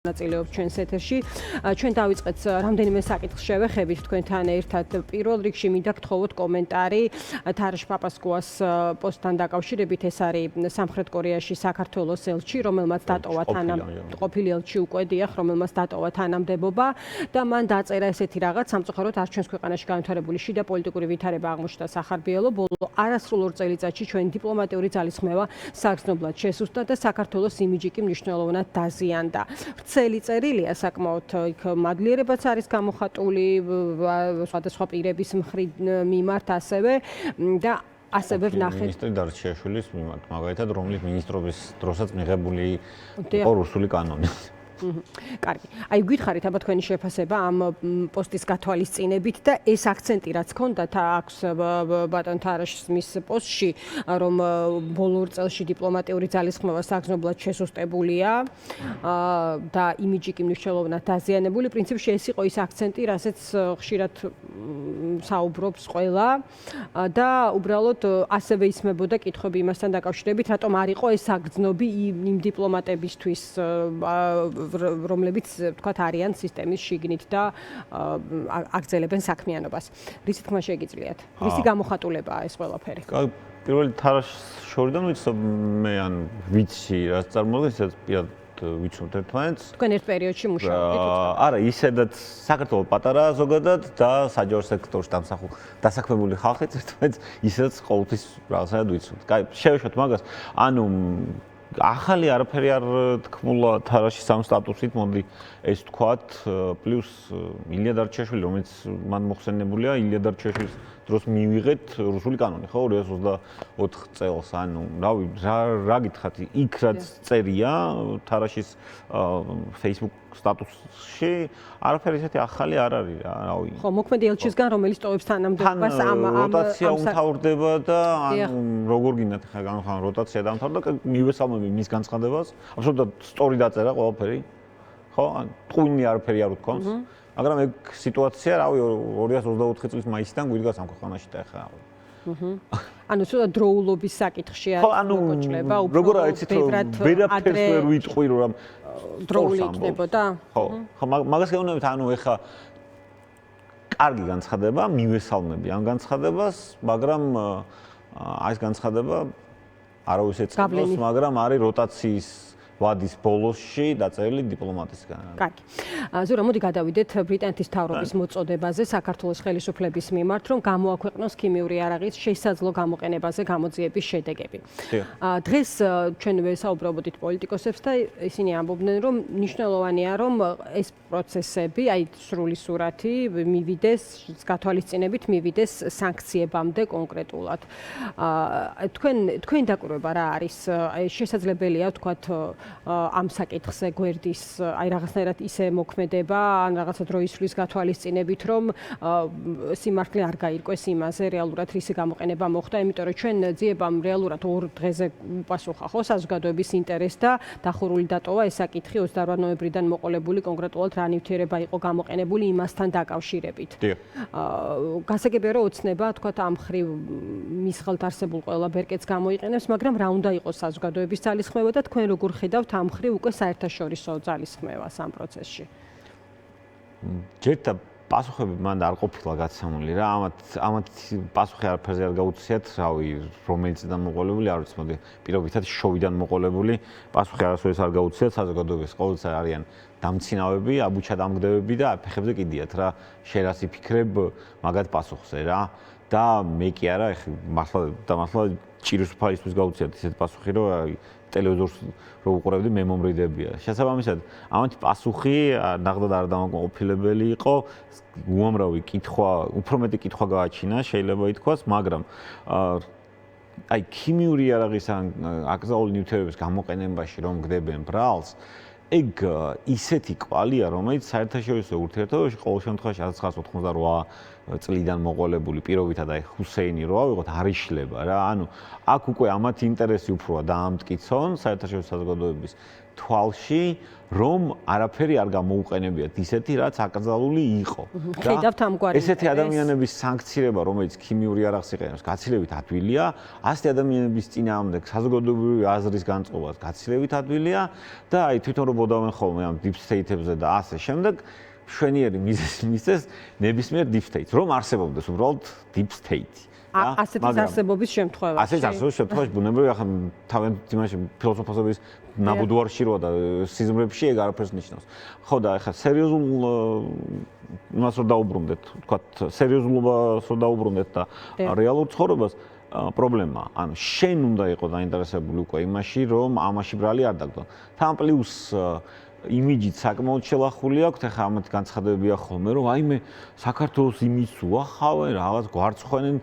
ნაწილეობს ჩვენს ეთერში. ჩვენ დავიწყეთ რამდენიმე საკითხს შევეხებით თქვენთან ერთად. პირველ რიგში მინდა გთხოვოთ კომენტარი თარაშ პაპასკუას პოსტთან დაკავშირებით. ეს არის სამხრეთ კორეაში საქართველოს ელჩი, რომელმაც დატოვა ყოფილი ელჩი უკვე დიახ, რომელმაც დატოვა თანამდებობა და მან დაწერა ესეთი რაღაც, სამწუხაროდ არ ჩვენს ქვეყანაში განვითარებული შიდა პოლიტიკური ვითარება აღმოჩნდა სახარბიელო. ბოლო არასრულ ორ წელიწადში ჩვენი დიპლომატიური ძალისხმევა საგრძნობლად შესუსტდა და საქართველოს იმიჯი კი მნიშვნელოვნად დაზიანდა. წელი წერილია საკმაოდ იქ მადლიერებაც არის გამოხატული სხვადასხვა პირების მიმართ ასევე და ასევე ვნახეთ მინისტრი დარჩიაშვილის მიმართ მაგალითად რომლის მინისტრობის დროსაც მიღებული იყო რუსული კანონი. კარგი. აი გითხარით აბა თქვენი შეფასება ამ პოსტის გათვალისწინებით და ეს აქცენტი რაც ჰქონდათ აქვს ბატონ თარაშის პოსტში რომ ბოლო ორ წელში დიპლომატიური ძალისხმევა საგრძნობლად შესუსტებულია და იმიჯი კი მნიშვნელოვნად დაზიანებული. პრინციპში ეს იყო ის აქცენტი, რასაც ხშირად საუბრობს ყველა და უბრალოდ ასევე ისმებოდა კითხვები იმასთან დაკავშირებით, რატომ არ იყო ეს საგრძნობი იმ დიპლომატებისთვის რომლებიც თქვათ არიან სისტემის შიგნით და აგრძელებენ საქმიანობას. რისი თქმა შეგიძლიათ? რისი გამოხატულებაა ეს ყველაფერი? პირველი თარაშის შორიდან ვიცნობ მე ან ვიცი რაც წარმოადგენს პირად ვიცნობთ ერთმანეთს. თქვენ ერთ პერიოდში მუშაობდით? არა, ისედაც საქართველოს პატარა ზოგადად და საჯარო სექტორში დასაქმებული ხალხიც ერთმანეთს ისედაც ყოველთვის რაღაცნაირად ვიცნობთ. კაი, შევეშვათ მაგას. ანუ ახალი არაფერი არ თქმულა თარაშის ამ სტატუსით, მოდი ეს თქვათ, პლუს ილია დარჩიაშვილი, რომელიც მან მოხსენებულია, ილია დარჩიაშვილის დროს მივიღეთ რუსული კანონი, ხო, 2024 წელს, ანუ რავი, რა გითხრათ, იქ რაც წერია თარაშის Facebook სტატუსში, არაფერი ისეთი ახალი არ არის, რავი. ხო, მოქმედი ელჩისგან რომელიც ტოვებს თანამდებობას ამ როტაცია უმთავრდება და ანუ როგორ გინდათ ხა განხან როტაცია დამთავრდა, მივესალმები მის განცხადებას. აბსოლუტურად სწორი დაწერა ყველაფერი. ხო, ან ტყუინი არაფერი არ უთქვამს. მაგრამ ეგ სიტუაცია, რავი, 2024 წლის მაისიდან გვიდგას ამ ქვეყანაში და ხა. ანუ ცოტა დროულობის საკითხში არის მოგოჭრება, როგორ არის იცით რომ ვერაფერს ვერ ვიტყვი რომ დროული იქნებოდა? ხო, მაგას გეუბნებით, ანუ ეხა კარგი განცხადება, მივესალმები ამ განცხადებას, მაგრამ ეს განცხადება არავის ეწყობს, მაგრამ არის როტაციის ვადის ბოლოსში დაწერილი დიპლომატისგან. კარგი. ზურა, მოდი გადავიდეთ ბრიტანეთის მთავრობის მოწოდებაზე საქართველოს ხელისუფლების მიმართ, რომ გამოაქვეყნოს ქიმიური იარაღის შესაძლო გამოყენებაზე გამოძიების შედეგები. დღეს ჩვენ ვესაუბრობოდით პოლიტიკოსებს და ისინი ამბობდნენ, რომ მნიშვნელოვანია, რომ ეს პროცესები, აი სრული სურათი მივიდეს, გათვალისწინებით მივიდეს სანქციებამდე კონკრეტულად. თქვენ დაკვირვება რა არის? შესაძლებელია ვთქვათ ამ საკითხზე გვერდის აი რაღაცნაირად ისე მოქმედება ან რაღაცა დროისვლის გათვალისწინებით რომ სიმართლე არ გაირკვეს იმაზე რეალურად რისი გამოყენება მოხდა, იმიტომ რომ ჩვენ ძიებამ რეალურად ორ დღეზე უპასუხა ხო საზოგადოების ინტერესს და დახურული დატოვა ეს საკითხი 28 ნოემბრიდან მოყოლებული კონკრეტულად რა ნივთიერება იყო გამოყენებული იმასთან დაკავშირებით. გასაგებია რომ ოცნება თქვათ ამ ხრივ მის ხელთ არსებულ ყველა ბერკეტს გამოიყენებს, მაგრამ რა უნდა იყოს საზოგადოების ძალისხმევა და თქვენ როგორ ხედავთ ამ ხრივ უკვე საერთაშორისო ძალისხმევას ამ პროცესში? ჯერთა პასუხები მანდ არ ყოფილა გაცემული რა, ამათ პასუხი არაფერზე არ გაუწიათ, რავი, რომელიც წიდან მოყოლებული, არ ვიცი, მოდი პირობითად შოვიდან მოყოლებული, პასუხი არასოდეს არ გაუწიათ საზოგადოებას, ყოველთვის არიან დამცინავები, აბუჩა დამგდებები და ფეხებზე კიდიათ რა, შენ რას იფიქრებ მაგათ პასუხზე რა. და მე კი არა, მართლა ჭიროს ფაისთვის გაუწიათ ისეთ პასუხი, რომ ტელევიზორს რო უყურებდი მე მომრიდებია. შესაბამისად, ამათი პასუხი ნახდად არ დამოკმყოფილებელი იყო, უამრავი კითხვა, უფრო მეტი კითხვა გააჩინა, შეიძლება ითქვას, მაგრამ აი ქიმიური იარაღის ან აკრძალული ნივთიერების გამოყენებაში რომ გდებენ ბრალს, ეგ ისეთი კვალია, რომელიც საერთაშორისო ურთიერთობებში ყოველ შემთხვევაში 1988 წლიდან მოყოლებული პირობითად აი ჰუსეინი რო ავიღოთ არ იშლება რა. ანუ აქ უკვე ამათ ინტერესი უფროა დაამტკიცონ საერთაშორისო საზოგადოების თვალში, რომ არაფერი არ გამოუყენებიათ ისეთი, რაც აკრძალული იყო. ხედავთ ამგვარი ესეთი ადამიანების სანქცირება, რომელიც ქიმიური არაღს იყენებს, გაცილებით ადვილია, ასეთი ადამიანების წინააღმდეგ საზოგადოებრივი აზრის განწყობას გაცილებით ადვილია და აი თვითონ რო ბოდავენ ხოლმე ამ deep state-ებზე და ასე შემდეგ, მშვენიერი მიზეზი მისცეს ნებისმიერ deep state-ს, რომ არსებობდეს უბრალოდ deep state-ი. ასეთი არსებობის შემთხვევაში. ასეთი არსებობის შემთხვევაში ბუნებრივია ხა თავიანთ იმაში ფილოსოფოსების ნაბუდვარში როა და სიზმრებში ეგ არაფერს ნიშნავს. ხო და ხა სერიოზულ იმას რომ დაუბრუნდეთ, ვთქვათ, სერიოზულობას რომ დაუბრუნდეთ და რეალურ ცხოვრებას პრობლემაა. ანუ შენ უნდა იყო დაინტერესებული უკვე იმაში, რომ ამაში ბრალი არ დაგდო. თან პლუს იმიჯით საკმაოდ შელახული აქვს, ეხლა ამათ განცხადებებია ხოლმე, რომ აი მე საქართველოს იმის უახავენ, რაღაც გვარცხვენენ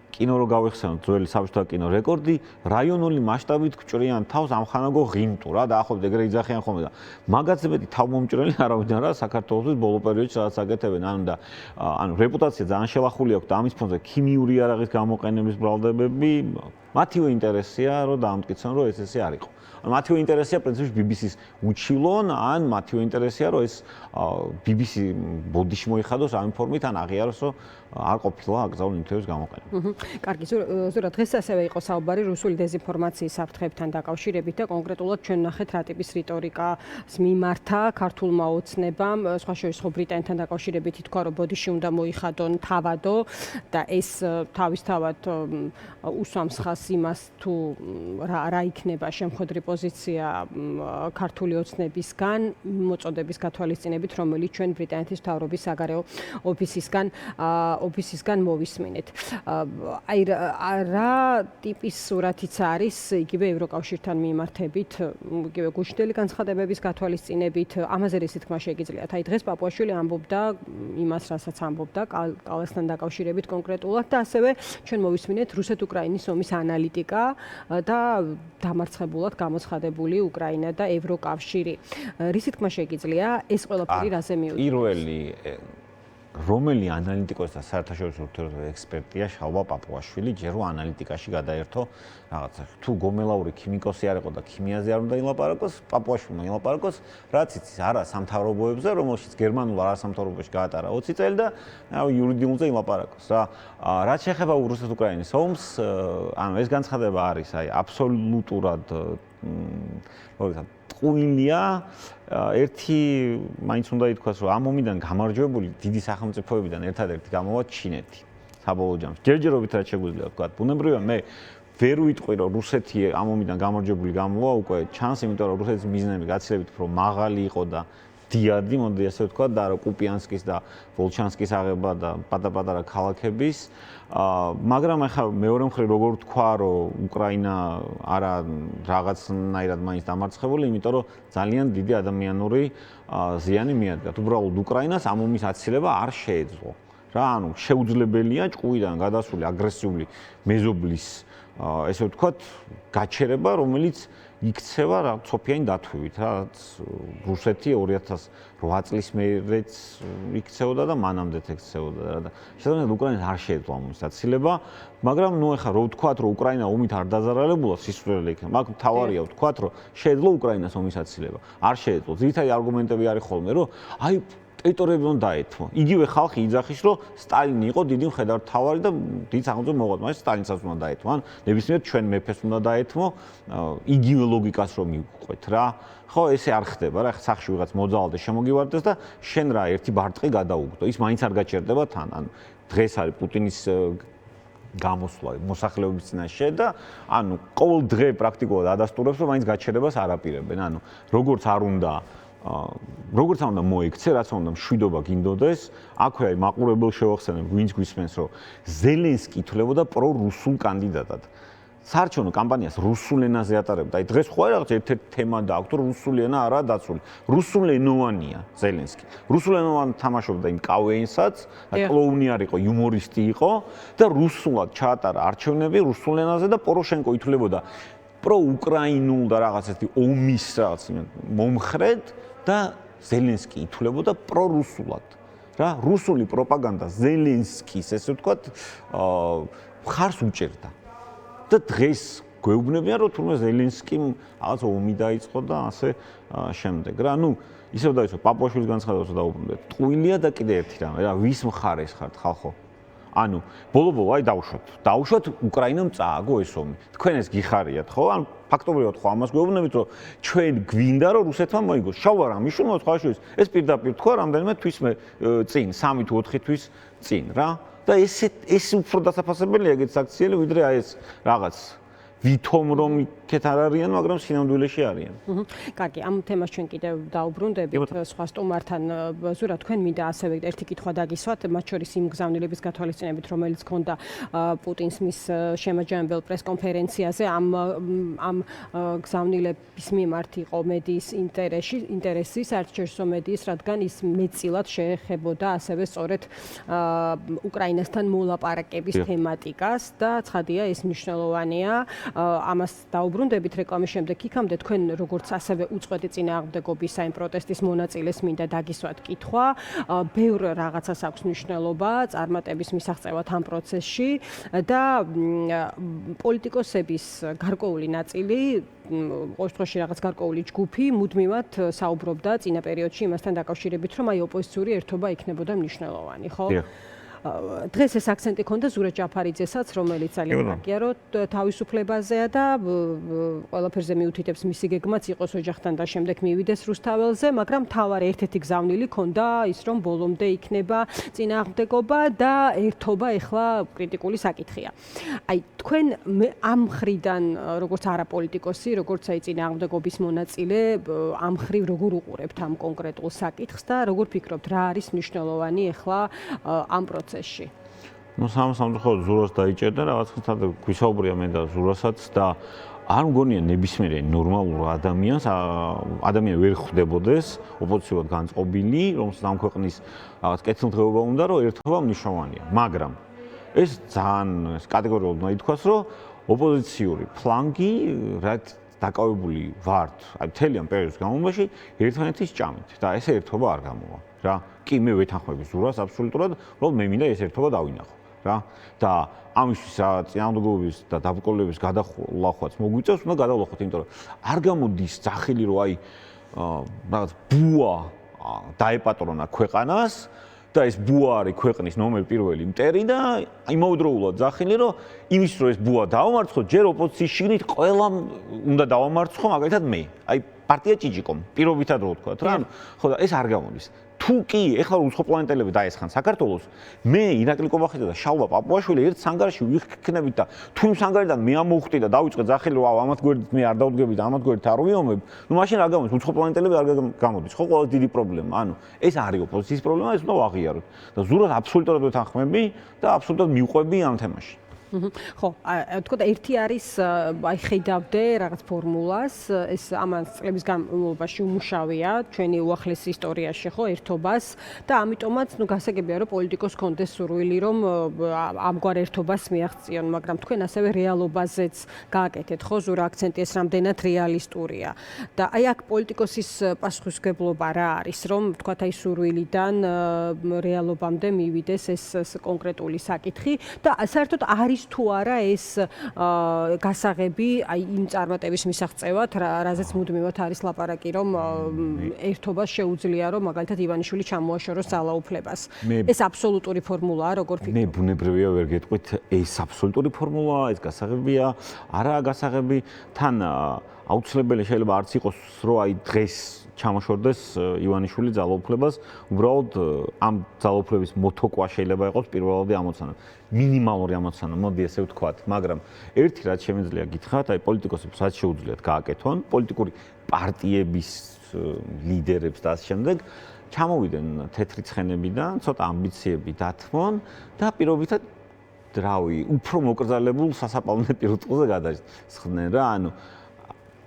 კინო რო გავიხსენოთ, ძველი საბჭოთა კინო რეკორდი, რაიონული მასშტაბით გჭრიან თავს ამხანაგო ღიმტუ რა, დაახლოებით ეგრე იძახიან ხოლმე და მაგაც მეტი თავმომჭრელი არავინ არა საქართველოს ბოლო პერიოდში რაღაც აკეთებენ, ანუ რეპუტაცია ძალიან შელახული აქვს და ამის ფონზე ქიმიური არაღის გამოყენების ბრალდებები, მათივე ინტერესია, რომ დაამტკიცონ, რომ ესე არ იყო. მათივე ინტერესია პრინციპში BBC-ს უჩილონ, ან მათივე ინტერესია, რომ ეს BBC ბოდიში მოიხადოს ამ ფორმით, ან აღიაროს, რომ არ ყოფილა აკრძალული ნივთების გამოყენება. კარგი, ზურა, დღეს ასევე იყო საუბარი რუსული დეზინფორმაციის საფრთხებთან დაკავშირებით და კონკრეტულად ჩვენ ნახეთ რა ტიპის რიტორიკას მიმართა ქართულმა ოცნებამ, სხვა შორის ხო ბრიტანეთთან დაკავშირებით ითქვა, რომ ბოდიში უნდა მოიხადონ თავადო და ეს თავისთავად უსვამს ხაზს იმას თუ რა იქნება შემხედრი პოზიცია ქართული ოცნებისგან მოწოდების გათვალისწინებით, რომელიც ჩვენ ბრიტანეთის მთავრობის საგარეო ოფისისგან მოვისმინეთ. აი რა ტიპის სურათიც არის იგივე ევროკავშირთან მიმართებით, იგივე გუშინდელი განცხადებების გათვალისწინებით, ამაზე რისი თქმა შეგიძლიათ? აი დღეს პაპუაშვილი ამბობდა იმას, რასაც ამბობდა კალასთან დაკავშირებით კონკრეტულად და ასევე ჩვენ მოვისმინეთ რუსეთ-უკრაინის ომის ანალიტიკა და დამარცხებულად გამოცხადებული უკრაინა და ევროკავშირი. რისი თქმა შეგიძლია ეს ყველაფერი რაზე მიუძღვნა? პირველი რომელი ანალიტიკოსი და საერთაშორისო ურთიერთობების ექსპერტია შალვა პაპუაშვილი ჯერ რომ ანალიტიკაში გადაერთო რაღაცა. თუ გომელაური ქიმიკოსი არ იყო და ქიმიაზე არ უნდა ilaparatkos, პაპუაშვილმა ilaparatkos, რაც იცის არა სამთავრობოებზე, რომელშიც გერმანულ არასამთავრობოში გაატარა 20 წელი და იურიდიულზე ilaparatkos რა. რაც შეეხება რუსეთ-უკრაინის ომს, ანუ ეს განცხადება არის აი აბსოლუტურად ტყუილია. ერთი მაინც უნდა ითქვას, რომ ამ ომიდან გამარჯვებული დიდი სახელმწიფოებიდან ერთადერთი გამოვა ჩინეთი. საბოლოო ჯამში. ჯერჯერობით რაც შეგვიძლია ვთქვა, ბუნებრივია მე ვერ ვიტყვი, რომ რუსეთი ამ ომიდან გამარჯვებული გამოვა, უკვე ჩანს, იმიტომ რომ რუსეთის მიზნები გაცილებით უფრო მაღალი იყო და დიადი, მოდი ასე ვთქვა, და რა კუპიანსკის და ვოლჩანსკის აღება და პატარ-პატარა ქალაქების. მაგრამ ახლა მეორე მხრივ როგორ ვთქვა, რომ უკრაინა არა რაღაცნაირად მაინც დამარცხებული, იმიტომ რომ ძალიან დიდი ადამიანური ზიანი მიადგა. უბრალოდ უკრაინას ამ ომის აცილება არ შეეძლო. რა, ანუ შეუძლებელია ჭუიდან გადასული აგრესიული მეზობლის ესე ვთქვათ, გაჩერება, რომელიც იქცევა რა სოფიანი დათვივით, რაც რუსეთი 2008 წლის მერეც იქცეოდა და მანამდეც იქცეოდა რა და შესაბამისად უკრაინას არ შეეძლო ამ ომის აცილება, მაგრამ ნუ ეხლა რო ვთქვათ, რომ უკრაინა ომით არ დაზარალებულა, სისულელე იქნება, მაგრამ თავარია ვთქვათ, რომ შეეძლო უკრაინას ომის აცილება. არ შეეძლო. ძირითადი არგუმენტები არის ხოლმე, რომ აი ტერიტორიები უნდა დაეთმო. იგივე ხალხი იძახის, რომ სტალინი იყო დიდი მხედართმთავარი და დიდ სახელმწიფო მოღვაწე, მაგრამ სტალინსაც უნდა დაეთმო. ან ნებისმიერ ჩვენ მეფეს უნდა დაეთმო. იგივე ლოგიკას რომ მივყვეთ რა. ხო, ესე არ ხდება რა. სახში ვიღაც მოძალადე შემოგივარდეს და შენ რა ერთი ბარტყი გადაუგდო. ის მაინც არ გაჩერდება თან. ან დღეს არის პუტინის გამოსვლა მოსახლეობის წინაშე და ანუ ყოველ დღე პრაქტიკულად ადასტურებს, რომ მაინც გაჩერებას არ აპირებენ. ანუ როგორც არ უნდა მოიქცე, რაც უნდა მშვიდობა გინდოდეს, აქვე აი მაყურებელ შევახსენებ, ვინც გვისმენს, რომ ზელენსკი ითვლებოდა პრო-რუსულ კანდიდატად. საარჩევნო კამპანიას რუსულ ენაზე ატარებდა. აი დღეს ხო რაღაც ერთ-ერთი თემა დააქვს, რომ რუსული ენა არაა დაცული. რუსულენოვანია ზელენსკი. რუსულენოვანი თამაშობდა იმ კავეინსაც, კლოუნი არ იყო, იუმორისტი იყო და რუსულად ჩაატარა არჩევნები რუსულ ენაზე და პოროშენკო ითვლებოდა პრო-უკრაინულ და რაღაც ერთი ომის რაღაც მომხრედ და ზელენსკი ითვლებოდა პრორუსულად. რა რუსული პროპაგანდა ზელენსკის ესე ვთქვათ ხარს უჭერდა და დღეს გვეუბნებიან რომ თურმე ზელენსკიმ რაღაც ომი დაიწყო და ასე შემდეგ რა ნუ ისევ დაიწყო პაპუაშვილის განცხადებასაც დაუბრუნდეთ ტყუილია და კიდე ერთი რამე რა ვის მხარეს ხართ ხალხო ანუ ბოლო-ბოლო აი დავუშვათ უკრაინამ წააგო ეს ომი თქვენ ეს გიხარიათ ხო ან ფაქტობრივად ხო ამას გვეუბნებით რომ ჩვენ გვინდა რომ რუსეთმა მოიგოს შალვა რა მიშუნოთ ხო აშუის ეს პირდაპირ თქვა რამდენიმე თვის მე წინ 3 თუ 4 თვის წინ რა და ეს უფრო დასაფასებელია ეგეთ საქციელი ვიდრე აი ეს რაღაც ვითომ რომ იქეთ არ არიან, მაგრამ სინამდვილეში არიან. კარგი, ამ თემას ჩვენ კიდევ დაუბრუნდებით სხვა სტუმართან. ზურა, თქვენ მინდა ასევე ერთი კითხვა დაგისვათ, მათ შორის იმ გზავნილების გათვალისწინებით, რომელიც ჰქონდა პუტინს მის შემაჯამებელ პრესკონფერენციაზე, ამ გზავნილების მიმართ იყო მედიის ინტერესი, საერთაშორისო მედიის, რადგან ის მეტწილად შეეხებოდა ასევე სწორედ უკრაინასთან მოლაპარაკების თემატიკას და ცხადია ეს მნიშვნელოვანია. ამას დაუბრუნდებით რეკლამის შემდეგ იქამდე თქვენ როგორც ასევე უწყვეტი წინააღმდეგობის აი პროტესტის მონაწილეს მინდა დაგისვათ კითხვა. ბევრ რაღაცას აქვს მნიშვნელობა წარმატების მისაღწევად ამ პროცესში და პოლიტიკოსების გარკვეული ნაწილი ყოველ შემთხვევაში რაღაც გარკვეული ჯგუფი მუდმივად საუბრობდა წინა პერიოდში იმასთან დაკავშირებით, რომ აი ოპოზიციური ერთობა იქნებოდა მნიშვნელოვანი, ხო? დღეს ეს აქცენტი ქონდა ზურა ჯაფარიძესაც, რომელიც ძალიან მაგია, რომ თავისუფლებაზეა და ყველაფერზე მიუთითებს მისი გეგმაც იყოს ოჯახთან და შემდეგ მივიდეს რუსთაველზე, მაგრამ თავარი ერთ-ერთი გზავნილი ქონდა ის, რომ ბოლომდე იქნება წინააღმდეგობა და ერთობა ეხლა კრიტიკული საკითხია. აი თქვენ ამ მხრიდან როგორც არაპოლიტიკოსი, როგორც აი წინააღმდეგობის მონაწილე, ამ მხრივ როგორ უყურებთ ამ კონკრეტულ საკითხს და როგორ ფიქრობთ, რა არის მნიშვნელოვანი ეხლა ამ პროცესში? ნუ სამწუხაროდ ზურას დაიჭერდა რაღაცა გვისაუბრია მე და ზურასაც და არ მგონია ნებისმიერ ნორმალურ ადამიანს ადამიანი ვერ ხვდებოდეს ოპოზიციურად განწყობილი, რომელსაც ამ ქვეყნის რაღაც კეთილდღეობა უნდა, რომ ერთობა მნიშვნელოვანია, მაგრამ ეს ძალიან კატეგორიულად უნდა ითქვას, რომ ოპოზიციური ფლანგი რაც დაკავებული ვართ, აი მთელი ამ პერიოდის განმავლობაში ერთმანეთის ჭამით და ეს ერთობა არ გამოვა. რა, კი მე ვეთანხმები ზურას აბსოლუტურად, რომ მე მინდა ეს ერთობა დავინახო, რა. და ამისთვის რა წინააღმდეგობების და დაბრკოლების გადალახვაც მოგვიწევს, უნდა გადავლახოთ, იმიტომ რომ არ გამოდის ძახილი, რომ აი რაღაც ბუა დაეპატრონა ქვეყანას და ეს ბუა არის ქვეყნის ნომერ პირველი მტერი და იმავდროულად ძახილი, რომ იმის რომ ეს ბუა დაამარცხო, ჯერ ოპოზიციის შიგნით ყველამ უნდა დაამარცხო, მაგალითად მე. აი პარტია ჭიჭიკომ, პირობითად რო ვთქვა, რა. ხო და ეს არ გამოდის. თუ კი ეხლა უცხოპლანეტელები დაესხან საქართველოს, მე ირაკლი კობახიძე და შალვა პაპუაშვილი ერთ სანგარში ვიქნებით და თუ იმ სანგარიდან მე ამოვხდი და დავიწყე ძახილი, რომ ამათ გვერდით მე არ დავდგები და ამათ გვერდით არ ვიომებ, ნუ მაშინ რა გამოდის? უცხოპლანეტელები არ გამოდის, ხო ყველაზე დიდი პრობლემა. ანუ ეს არის ოპოზიციის პრობლემა, ეს უნდა ვაღიაროთ. და ზურად აბსოლუტურად ვეთანხმები და აბსოლუტურად მივყვები ამ თემაში. ხო, თქო და ერთი არის აი ხედავდე რაღაც ფორმულას, ეს ამან წლების განმავლობაში უმუშავია ჩვენი უახლეს ისტორიაში, ხო, ერთობას და ამიტომაც ნუ გასაგებია რომ პოლიტიკოს კონდეს სურვილი რომ ამგვარ ერთობას მიაღწიონ, მაგრამ თქვენ ასევე რეალობაზეც გააკეთეთ, ხო, ზურა აქცენტი ეს რამდენად რეალისტურია. და აი აქ პოლიტიკოსის პასუხისმგებლობა რა არის, რომ თქვათ აი სურვილიდან რეალობამდე მივიდეს ეს კონკრეტული საკითხი და საერთოდ არის თუ არა ეს გასაღები აი იმ წარმატების მისაღწევად, რაზეც მუდმივად არის ლაპარაკი, რომ ერთობას შეუძლია, რომ მაგალითად ივანიშვილი ჩამოაშოროს ძალაუფლებას. ეს აბსოლუტური ფორმულაა, როგორ ფიქრობთ? მე ბუნებრივია ვერ გეტყვით, ეს აბსოლუტური ფორმულაა, ეს გასაღებია, არაა გასაღები, თან აუცილებელი შეიძლება არც იყოს, რომ აი დღეს ჩამოშორდეს ივანიშვილი ძალაუფლებას, უბრალოდ ამ ძალაუფლების მოთოკვა შეიძლება იყოს პირველადი ამოცანა. მინიმალური ამოცანა, მოდი ესე ვთქვათ, მაგრამ ერთი რაც შემიძლია გითხრათ, აი პოლიტიკოსებს რაც შეუძლიათ გააკეთონ, პოლიტიკური პარტიების ლიდერებს და ასე შემდეგ, ჩამოვიდნენ თეთრი ცხენებიდან, ცოტა ამბიციები დათმონ და პირობითად რავი, უფრო მოკრძალებულ სასაპალნე პირუტყზე გადასხდნენ რა, ანუ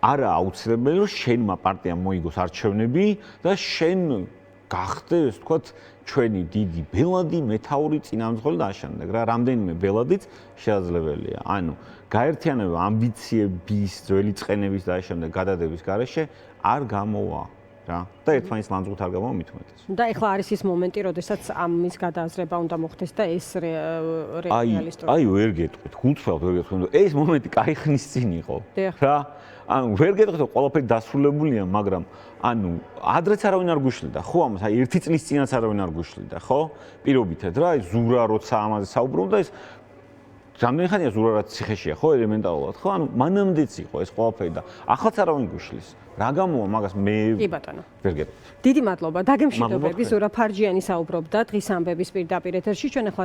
არა აუცილებელი რომ შენმა პარტიამ მოიგოს არჩევნები და შენ გახდე, ასე ვთქვათ, ჩვენი დიდი ბელადი, მეთაური წინამძღოლი და ამავდროულად რა, რამდენიმე ბელადიც შეაძლებელია. ანუ გაერთიანება ამბიციების, ძველი წყენების და ამავდროულად გადადების გარეშე არ გამოვა. რა და ერთმანეთს ლანძღოთ არ გამომითმეტეს. და ეხლა არის ის მომენტი, როდესაც ამის გადააზრება უნდა მოხდეს და ეს რეალისტური. აი ვერ გეტყვით, გულწრფელად ვერ გეტყვით, ეს მომენტი კაი ხნის წინ იყო. დიახ. რა? ანუ ვერ გეტყვით, რომ ყველაფერი დასრულებულია, მაგრამ ანუ ადრეც არავინ არ გუშლიდა, ხო ამას, აი ერთი წლის წინაც არავინ არ გუშლიდა, ხო? პირობითად რა, ეს ზურა როცა ამაზე საუბრობდა, ეს რამდენი ხანია ზურა რაც ციხეშია, ხო, ელემენტარულად, ხო? ანუ მანამდეც იყო ეს ყველაფერი და ახალც არავინ გუშლის. რა გამოა მაგას მე კი ბატონო. ვერ გეტყვით. დიდი მადლობა. დაგემშვიდობები ზურა ფარჯიანი საუბრობდა დღის ამბების პირდაპირ ეთერში. ჩვენ ახლა